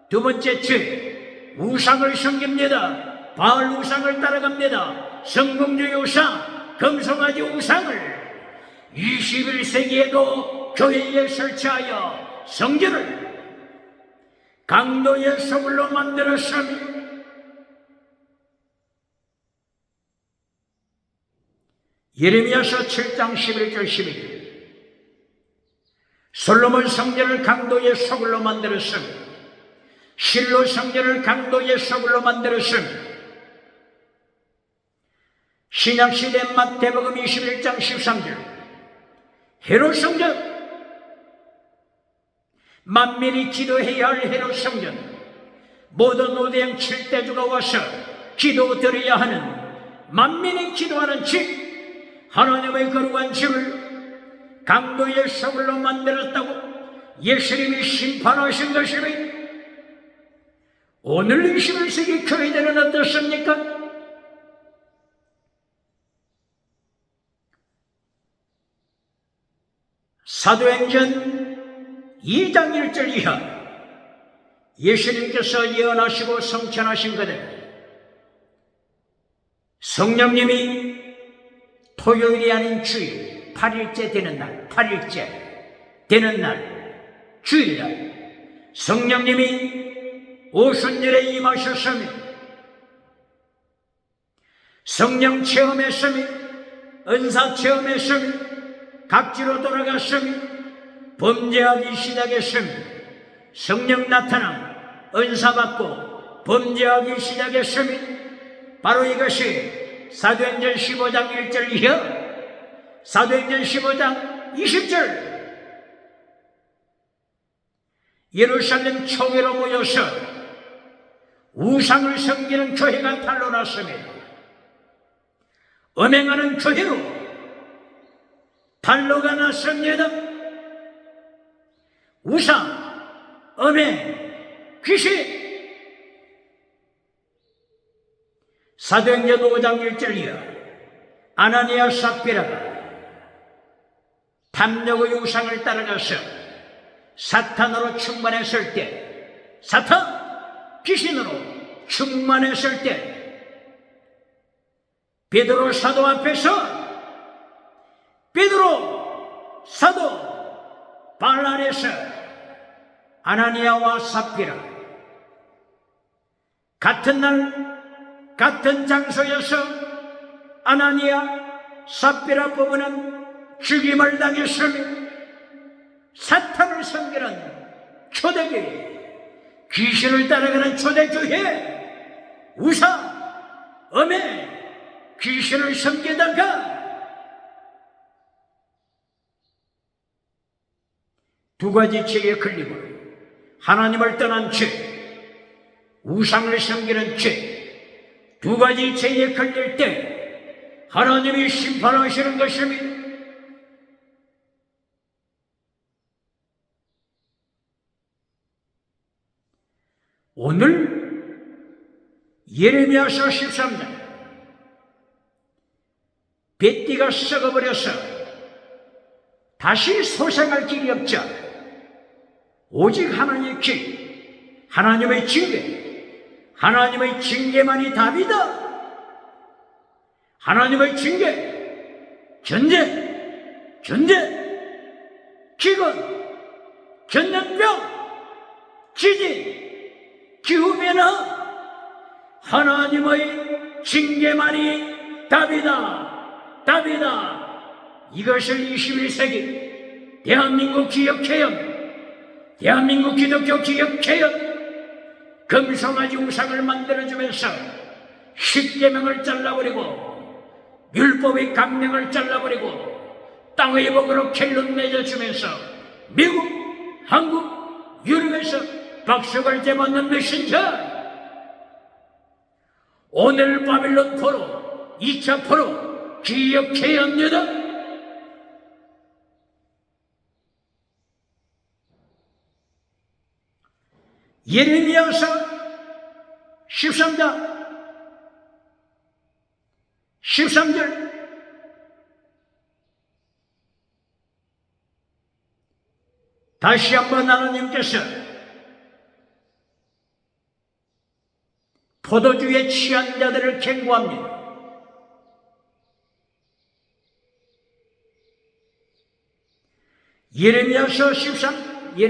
두 번째 죄, 우상을 섬깁니다. 바알 우상을 따라갑니다. 성공주의 우상, 금송아지 우상을 21세기에도 교회에 설치하여 성전을 강도의 소굴로 만들었습니다. 예레미야서 7장 11절 12절 솔로몬 성전을 강도의 소굴로 만들었습니다. 실로 성전을 강도의 소굴로 만들었습니다. 신약시대 마태복음 21장 13절 헤롯 성전, 만민이 기도해야 할 헤롯 성전, 모든 오대양 7대주가 와서 기도드려야 하는 만민이 기도하는 집, 하나님의 거룩한 집을 강도의 소굴로 만들었다고 예수님이 심판하신 것입니다. 오늘 21세기 교회들은 어떻습니까? 사도행전 2장 1절 이하 예수님께서 예언하시고 성천하신 그대로 성령님이 토요일이 아닌 주일 8일째 되는 날, 8일째 되는 날, 주일날 성령님이 오순절에 임하셨으며 성령 체험했으며 은사 체험했으며 각지로 돌아갔으며 범죄하기 시작했으며 성령 나타남 은사 받고 범죄하기 시작했으며 바로 이것이 사도행전 15장 1절 이하 사도행전 15장 20절 예루살렘 총회로 모여서 우상을 섬기는 교회가 탄로났습니다. 음행하는 교회로 탄로가 났습니다. 우상, 음행, 귀신. 사도행전 5장 1절 이하 아나니아 삽비라가 탐욕의 우상을 따라가서 사탄으로 충만했을 때, 사탄, 귀신으로 충만했을 때 베드로 사도 앞에서 베드로 사도 발 아래서 아나니아와 삽비라 같은 날 같은 장소에서 아나니아 삽비라 부부는 죽임을 당했으며 사탄을 섬기는 초대교회, 귀신을 따라가는 초대교회, 우상, 음행, 귀신을 섬기다가 두 가지 죄에 걸림으로 하나님을 떠난 죄, 우상을 섬기는 죄, 두 가지 죄에 걸릴 때 하나님이 심판하시는 것입니다. 오늘 예레미야서 13장 뱃띠가 썩어버려서 다시 소생할 길이 없자 오직 하나님의 길, 하나님의 징계, 하나님의 징계만이 답이다. 하나님의 징계, 전쟁, 기근, 전염병, 지진, 기후변화, 하나님의 징계만이 답이다. 이것을 21세기 대한민국 기억해요. 대한민국 기독교 기억해요. 금송아지 우상을 만들어주면서 십계명을 잘라버리고 율법의 강령을 잘라버리고 땅의 복으로 켈론 맺어주면서 미국, 한국, 유럽에서 박수갈대 맞는 메신저, 오늘 바빌론 포로 2차 포로 기억해야 합니다. 예레미야서 13장 13절 다시 한번 하나님께서 포도주에 취한 자들을 경고합니다. 예레미야서 13장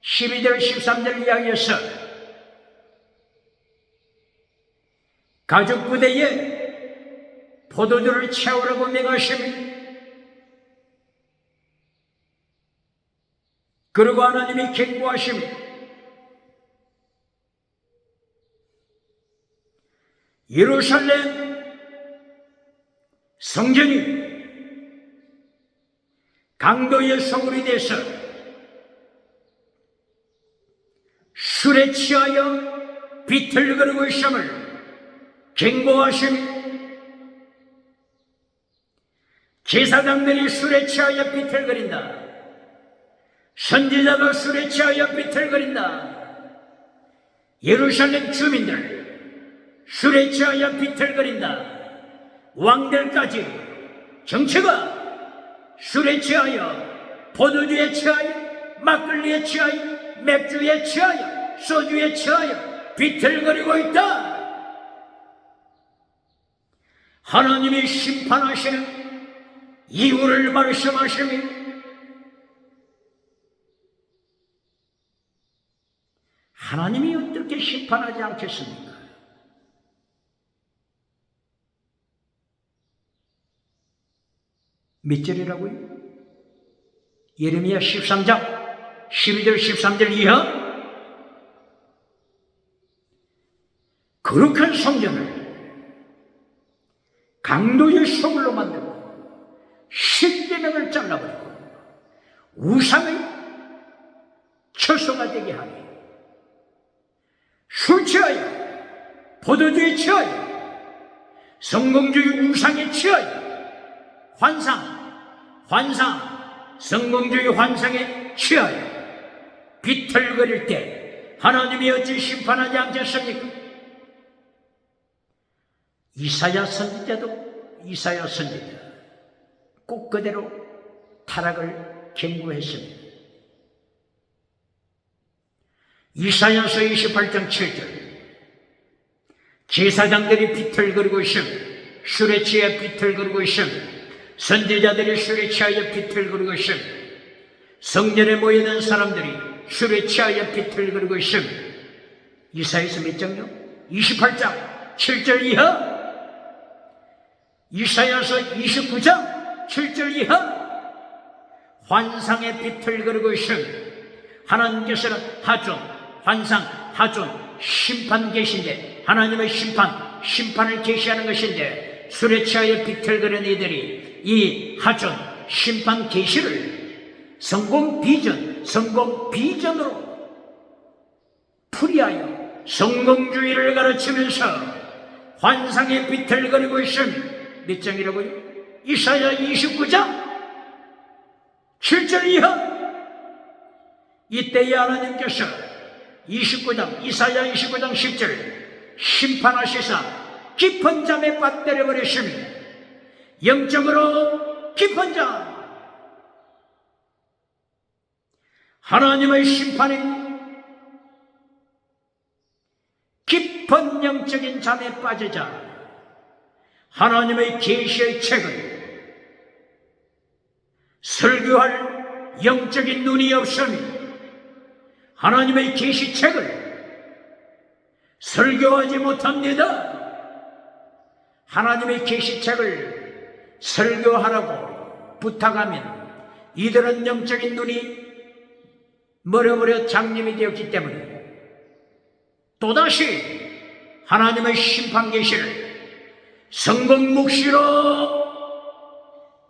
12절 13절 이야기에서 가죽 부대에 포도주를 채우라고 명하십니다. 그리고 하나님이 경고하십니다. 예루살렘 성전이 강도의 소굴이 돼서 술에 취하여 비틀거리고 있음을 경고하십니다. 제사장들이 술에 취하여 비틀거린다. 선지자도 술에 취하여 비틀거린다. 예루살렘 주민들 술에 취하여 비틀거린다. 왕들까지 정치가 술에 취하여, 포도주에 취하여, 막걸리에 취하여, 맥주에 취하여, 소주에 취하여 비틀거리고 있다. 하나님이 심판하시는 이유를 말씀하십니다. 하나님이 어떻게 심판하지 않겠습니까? 몇 절이라고요? 예레미야 13장 12절 13절 이하. 거룩한 성전을 강도의 소굴로 만들고 십계명을 잘라버리고 우상의 처소가 되게 하니 술 취하여, 포도주에 취하여, 성공주의 우상에 취하여 환상, 성공주의 환상에 취하여 비틀거릴 때 하나님이 어찌 심판하지 않겠습니까? 이사야 선지자 꼭 그대로 타락을 경고했습니다. 이사야서 28장 7절 제사장들이 비틀거리고 있음, 술에 취해 비틀거리고 있음, 선지자들이 술에 취하여 비틀거리고 있음, 성전에 모여든 사람들이 술에 취하여 비틀거리고 있음. 이사야서 몇 장요? 28장 7절 이하. 이사야서 29장 7절 이하. 환상에 비틀거리고 있음. 하나님께서는 하존, 환상, 하존, 심판 계신데, 하나님의 심판을 계시하는 것인데, 술에 취하여 비틀거리는 이들이 이 하존, 심판 계시를 성공 비전으로 풀이하여 성공주의를 가르치면서 환상에 비틀거리고 있음. 몇 장이라고요? 이사야 29장 7절 이하. 이때에 하나님께서 이사야 29장 10절 심판하시사 깊은 잠에 빠뜨려 버리십니다. 영적으로 깊은 잠, 하나님의 심판입니다. 깊은 영적인 잠에 빠지자 하나님의 계시의 책을 설교할 영적인 눈이 없으니 하나님의 계시책을 설교하지 못합니다. 하나님의 계시책을 설교하라고 부탁하면 이들은 영적인 눈이 멀어버려 장님이 되었기 때문에 또다시 하나님의 심판 계시를 성공 묵시로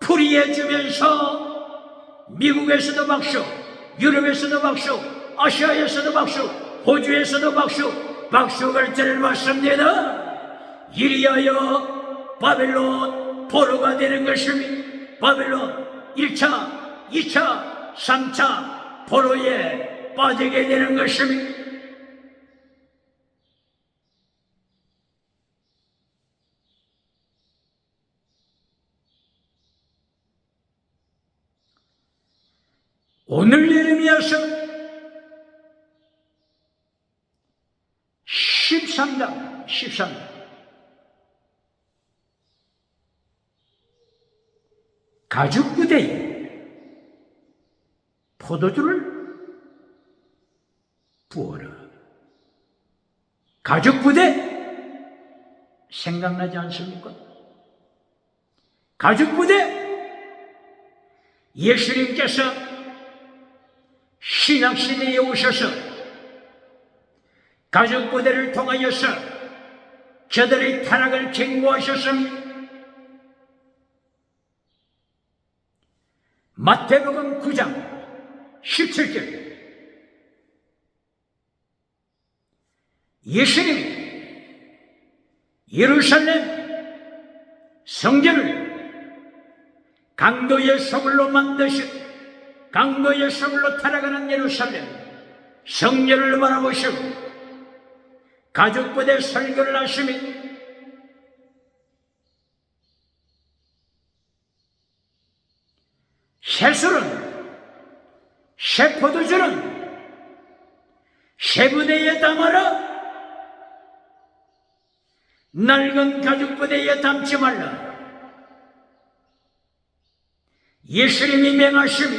풀이해 주면서 미국에서도 박수, 유럽에서도 박수, 아시아에서도 박수, 호주에서도 박수가 때를 맞습니다. 이리하여 바벨론 포로가 되는 것입니다. 바벨론 1차, 2차, 3차 포로에 빠지게 되는 것입니다. 오늘 예레미야서 13장 가죽부대에 포도주를 부어라. 가죽부대 생각나지 않습니까? 가죽부대, 예수님께서 신약시대에 오셔서 가죽부대를 통하여서 저들의 타락을 경고하셨습니다. 마태복음 9장 17절, 예수님이 예루살렘 성전을 강도의 소굴로 만드신, 강도의 소굴로 타락하는 예루살렘 성전을 바라보시고 가죽부대 설교를 하시며 새술은, 새 포도주는 새 부대에 담아라. 낡은 가죽부대에 담지 말라. 예수님이 명하심이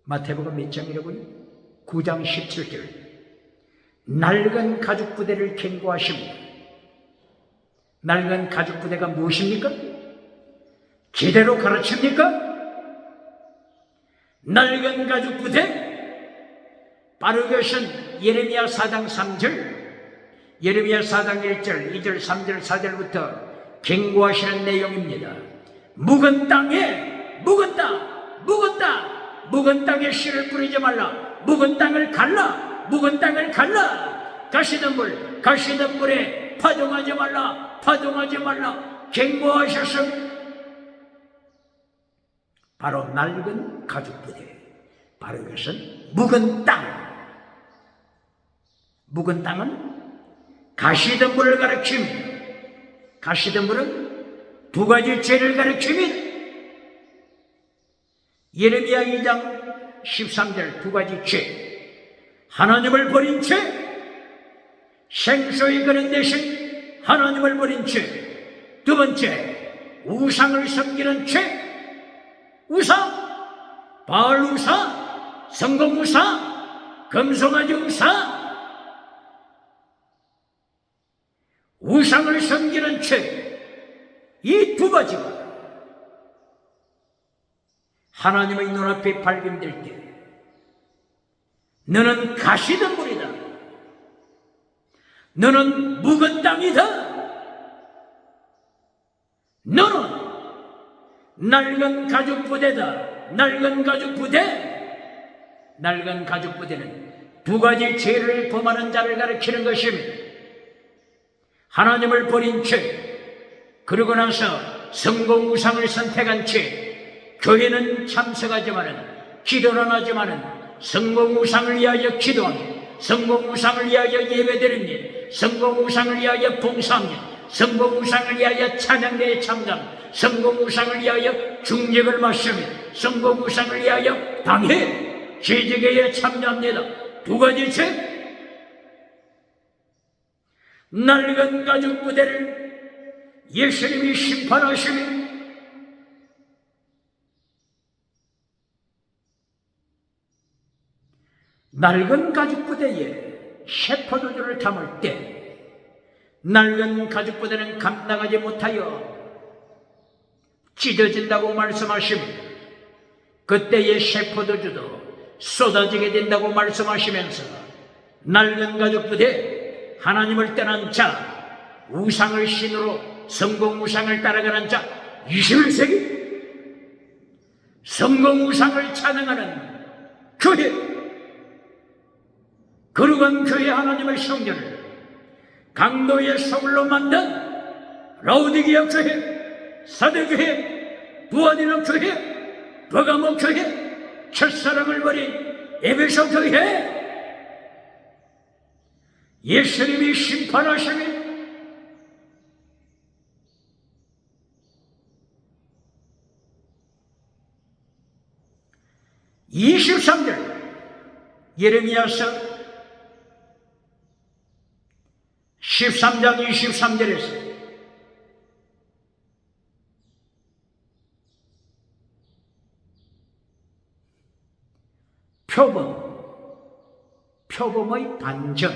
마태복음 몇 장이라고요? 9장 17절. 낡은 가죽부대를 경고하십니다. 낡은 가죽부대가 무엇입니까? 제대로 가르칩니까? 낡은 가죽부대, 바로 그것은 예레미야 4장 3절, 예레미야 4장 1절, 2절, 3절, 4절부터 경고하시는 내용입니다. 묵은 땅에, 묵은 땅에 씨를 뿌리지 말라. 묵은 땅을 갈라. 묵은 땅을 갈라. 가시던 물에 파동하지 말라. 경고하셨습니다. 바로 낡은 가죽부대, 바로 이것은 묵은 땅. 묵은 땅은 가시덤불을 가리킵니다. 가시덤불은 두 가지 죄를 가리킵니다. 예레미야 2장 13절 두 가지 죄. 하나님을 버린 죄, 생수의 그릇 대신 하나님을 버린 죄. 두 번째, 우상을 섬기는 죄. 우상, 바알 우상, 성공 우상, 금송아지 우상, 우상을 섬기는 죄. 이 두 가지가 하나님의 눈앞에 발견될 때 너는 가시덤불이다. 너는 묵은 땅이다. 너는 낡은 가죽부대다. 낡은 가죽부대는 두 가지 죄를 범하는 자를 가리키는 것입니다. 하나님을 버린 죄, 그러고 나서 성공 우상을 선택한 죄. 교회는 참석하지만은, 기도는 하지만은 성공 우상을 위하여 기도합니다. 성공 우상을 위하여 예배드립니다. 성공 우상을 위하여 봉사합니다. 성공 우상을 위하여 찬양대에 참가합니다. 성공 우상을 위하여 중직을 마십니다. 성공 우상을 위하여 당회 재직에 참여합니다. 두 가지 죄. 낡은 가죽부대를 예수님이 심판하시며 낡은 가죽부대에 새 포도주를 담을 때 낡은 가죽부대는 감당하지 못하여 찢어진다고 말씀하십니다. 그때의 새 포도주도 쏟아지게 된다고 말씀하시면서 낡은 가죽부대, 하나님을 떠난 자, 우상을 신으로 성공 우상을 따라가는 자, 21세기 성공 우상을 찬양하는 교회, 거룩한 교회 하나님의 성전을 강도의 소굴로 만든 라오디게아 교회, 사대교회, 두아디라 교회, 버가모 교회, 첫사랑을 버린 에베소 교회, 예수님이 심판하시니 23절 예레미야서 13장 23절에서 표범의 반전,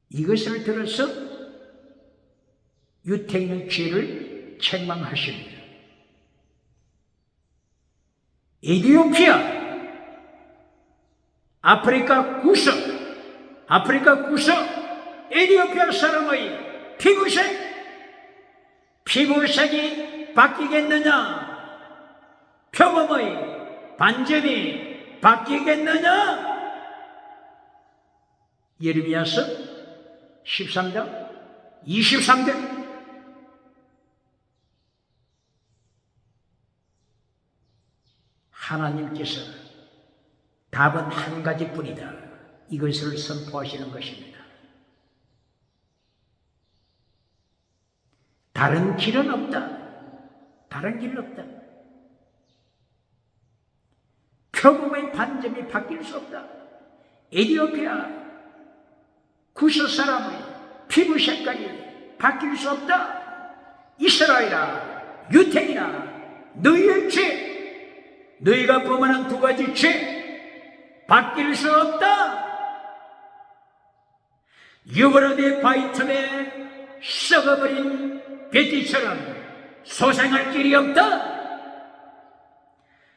이것을 들어서 유태인의 죄를 책망하십니다. 에티오피아, 아프리카 구석, 에티오피아 사람의 피부색이 바뀌겠느냐? 표범의 반점이 바뀌겠느냐? 예레미야서 13장 23절. 하나님께서 답은 한 가지뿐이다, 이것을 선포하시는 것입니다. 다른 길은 없다. 다른 길은 없다. 표범의 반점이 바뀔 수 없다. 에티오피아 구스 사람의 피부 색깔이 바뀔 수 없다. 이스라엘아, 유태인아, 너희의 죄, 너희가 범하는 두 가지 죄 바뀔 수 없다. 유브라데 바위 틈에 썩어버린 베티처럼 소생할 길이 없다.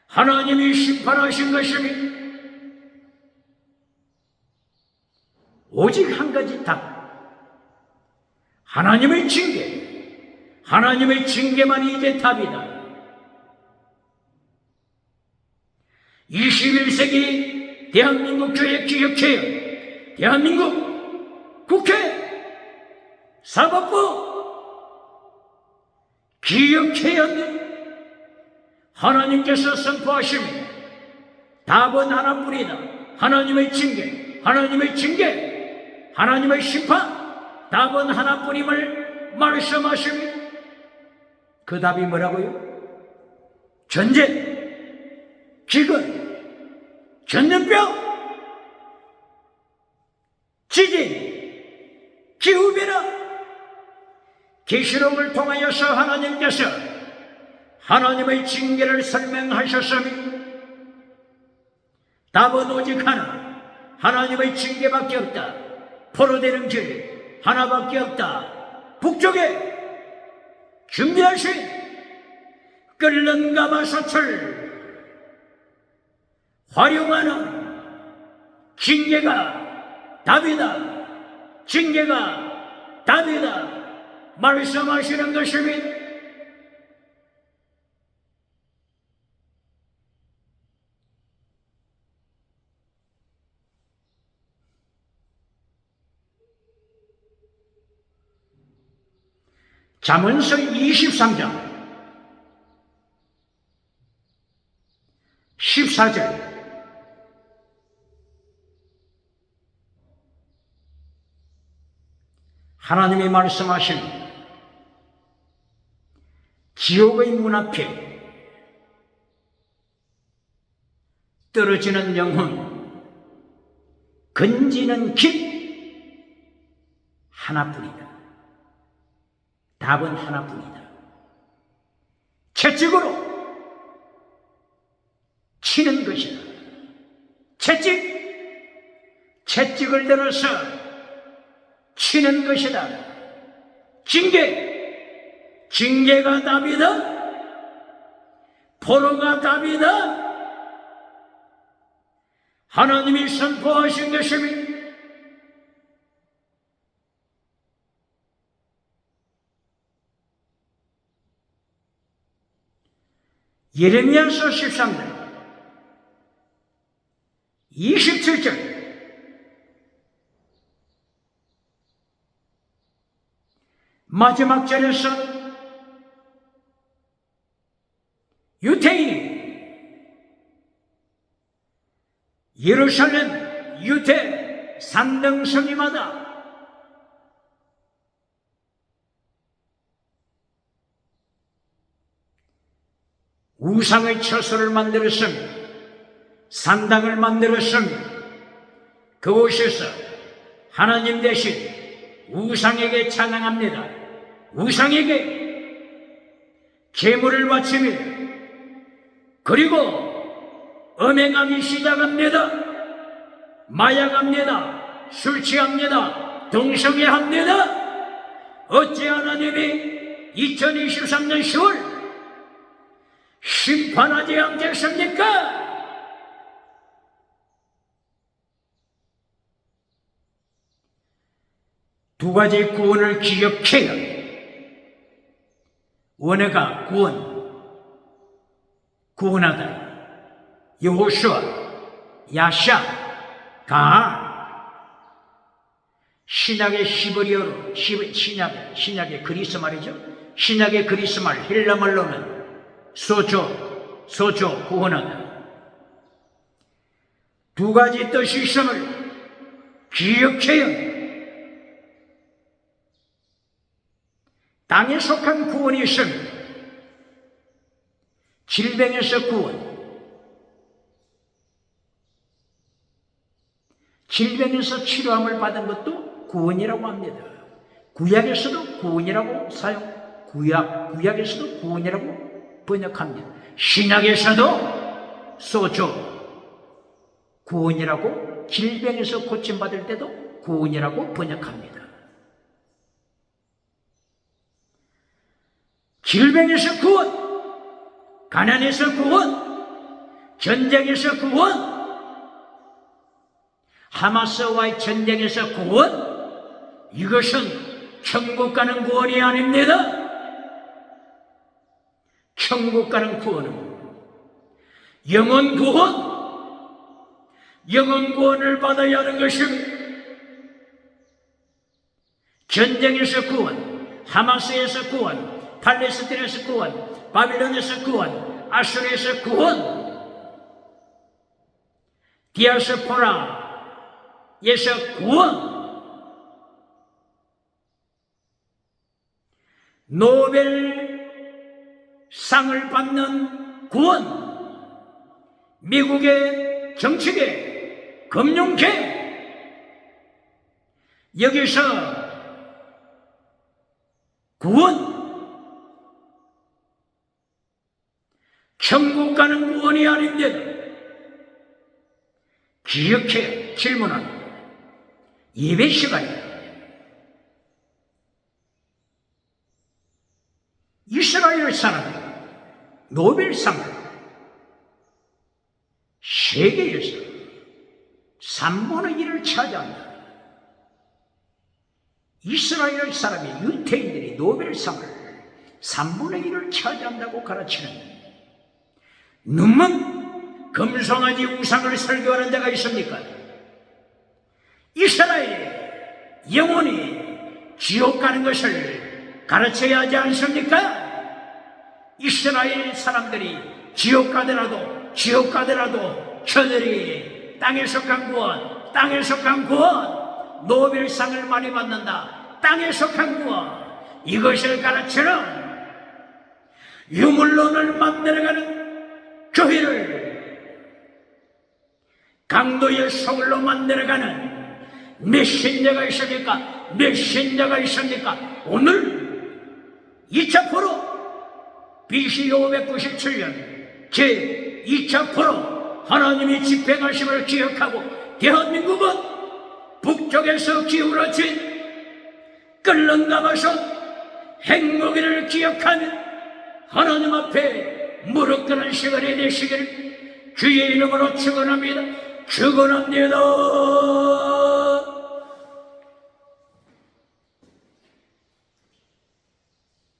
하나님이 심판하신 것이니 오직 한 가지 답, 하나님의 징계, 하나님의 징계만이 이제 답이다. 21세기 대한민국 교회 기획회의, 대한민국 국회, 사법부, 기획회의원들, 하나님께서 선포하십니다. 답은 하나뿐이다. 하나님의 징계, 하나님의 징계, 하나님의 심판, 답은 하나뿐임을 말씀하십니다. 그 답이 뭐라고요? 전쟁, 기근, 전염병, 지진, 기후변화. 계시록을 통하여서 하나님께서 하나님의 징계를 설명하셨으니 답은 오직 하나, 하나님의 징계밖에 없다. 포로되는 길 하나밖에 없다. 북쪽에 준비하신 끓는 가마솥을 활용하는 징계가 답이다. 징계가 답이다. 말씀하시는 것입니다. 잠언서 23장 14절 하나님이 말씀하십니다. 지옥의 문 앞에 떨어지는 영혼, 건지는 길 하나뿐이다. 답은 하나뿐이다. 채찍으로 치는 것이다. 채찍을 들어서 치는 것이다. 징계가 답이다. 포로가 답이다. 하나님이 선포하신 것입니다. 예레미야서 13장 27절 마지막 절에서 유태인이 예루살렘 유태 산등성이마다 우상의 처소를 만들었으며 산당을 만들었으며 그곳에서 하나님 대신 우상에게 찬양합니다. 우상에게 제물을 바치며 그리고 음행하기 시작합니다. 마약합니다. 술 취합니다. 동성애합니다. 어찌 하나님이 2023년 10월 심판하지 않겠습니까? 두 가지 구원을 기억해야 합니다. 원해가 구원하다. 여호수아, 야샤, 가알. 신약의 히브리어로, 신약의 그리스 말이죠. 신약의 그리스 말, 헬라 말로는 소조, 구원하다. 두 가지 뜻이 있음을 기억해야 합니다. 땅에 속한 구원이 있습니다. 질병에서 구원. 질병에서 치료함을 받은 것도 구원이라고 합니다. 구약에서도 구원이라고 구약에서도 구원이라고 번역합니다. 신약에서도 소조, 구원이라고, 질병에서 고침받을 때도 구원이라고 번역합니다. 질병에서 구원, 가난에서 구원, 전쟁에서 구원, 하마스와의 전쟁에서 구원, 이것은 천국 가는 구원이 아닙니다. 천국 가는 구원은 영원 구원을 받아야 하는 것입니다. 전쟁에서 구원, 하마스에서 구원, 팔레스틴에서 구원, 바빌론에서 구원, 아수르에서 구원, 디아스포라에서 구원, 노벨상을 받는 구원, 미국의 정치계, 금융계, 여기서 구원, 천국 가는 구원이 아닙니다. 기억해. 질문합니다. 예배 시간이다. 이스라엘 사람이 노벨상을 세계에서 3분의 1을 차지한다. 이스라엘 사람이, 유태인들이 노벨상을 3분의 1을 차지한다고 가르치는 눈먼 금송아지 우상을 설교하는 자가 있습니까? 이스라엘이 영원히 지옥 가는 것을 가르쳐야 하지 않습니까? 이스라엘 사람들이 지옥 가더라도 저들이 땅에 속한 구원, 노벨상을 많이 받는다. 땅에 속한 구원, 이것을 가르치는 유물론을 만들어가는 교회를 강도의 소굴로 만들어가는 메신저가 있습니까? 오늘 2차 포로 BC 597년 제2차 포로 하나님이 집행하심을 기억하고 대한민국은 북쪽에서 기울어진 끓는 가마솥 핵무기를 기억하며 하나님 앞에 무릎 꿇는 시간이 되시기를 주의 이름으로 축원합니다.